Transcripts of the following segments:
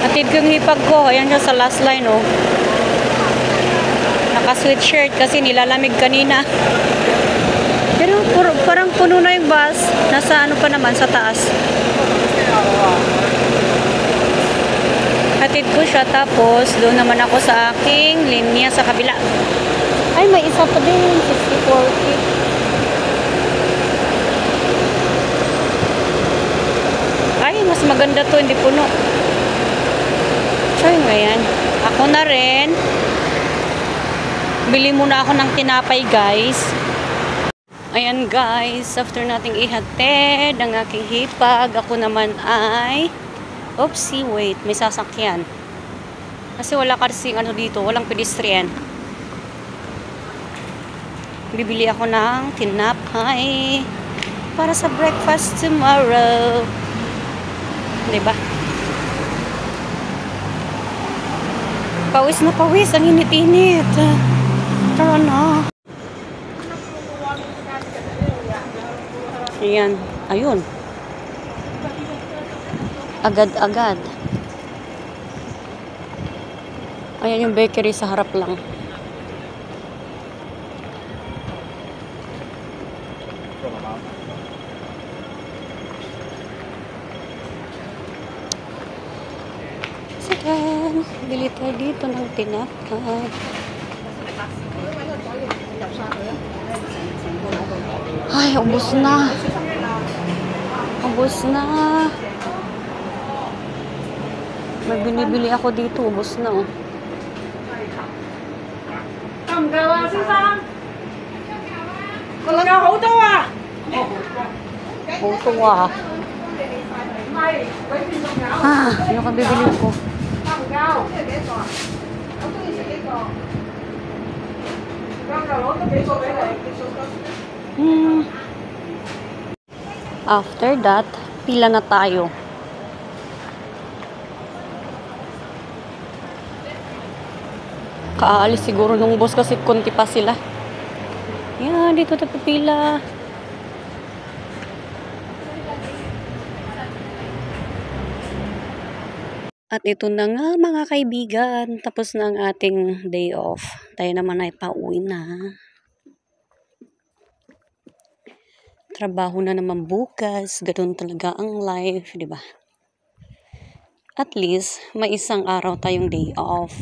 Atid ko yung hipag ko. Ayan siya sa last line, oh. Naka-sweatshirt kasi nilalamig kanina. Pero parang puno na yung bus. Nasa ano pa naman, sa taas. Hatid ko siya, tapos doon naman ako sa aking linya sa kabila. Ay, may isa pa din. 60-40. Ay, mas maganda to, hindi puno. So, yun ngayon. Ako na rin. Bili muna ako ng tinapay, guys. Ayan, guys. After nating ihatid ang aking hipag, ako naman ay... Oopsie, wait. May sasakyan. Kasi wala kasing ano dito. Walang pedestrian. Bibili ako ng tinapay para sa breakfast tomorrow. Diba? Pawis na pawis. Ang init-init. Tara na. Ayan. Ayun. Agad-agad. Ayan yung bakery sa harap lang. Sige, bili tayo dito ng tinapay. Ay, ubos na. Ubos na. May binibili ako dito, ubos na, oh. Ano ka bibili ko? After that, pila na tayo. Kaalis siguro nung boss kasi konti pa sila. Yan, dito tayo pila. At ito na nga mga kaibigan, tapos na ang ating day off. Tayo naman ay pauwi na. Trabaho na naman bukas, ganoon talaga ang life, di ba? At least, may isang araw tayong day off.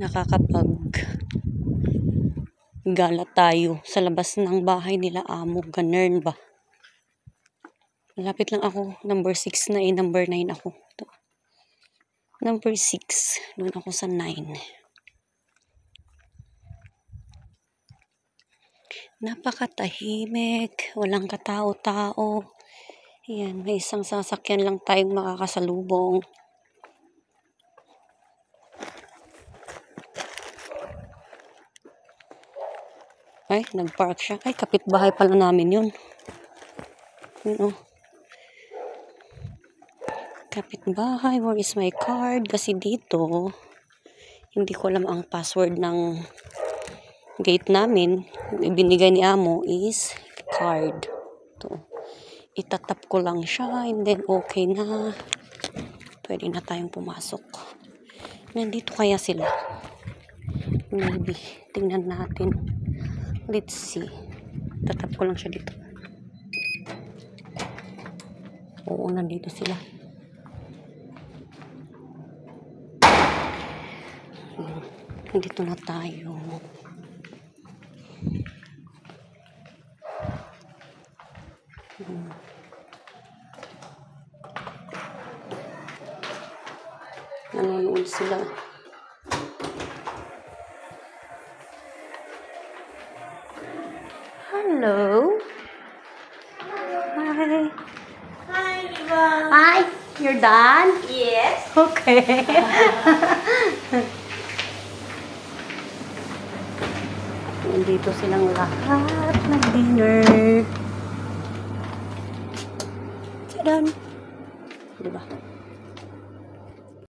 Nakakapag-gala tayo sa labas ng bahay nila amo, ganun ba? Malapit lang ako, number 6 na eh, number 9 ako. Ito. Number 6, doon ako sa 9. Napakatahimik, walang katao-tao. Ayan, may isang sasakyan lang tayong makakasalubong. Ay, nag-park siya. Ay, kapitbahay pala namin yun. Yun, oh. Kapitbahay, where is my card? Kasi dito, hindi ko alam ang password ng gate namin. Ibinigay ni amo is card. Ito. Itatap ko lang siya, and then okay na. Pwede na tayong pumasok. Nandito kaya sila? Maybe. Tingnan natin. Let's see. Tatap ko lang siya dito. Oo, nandito sila. Nandito na tayo. Nanonood sila. Hello. Hi. Hi, everyone. Hi. You're done? Yes. Okay. Nandito silang lahat ng dinner. Tadaan. Diba?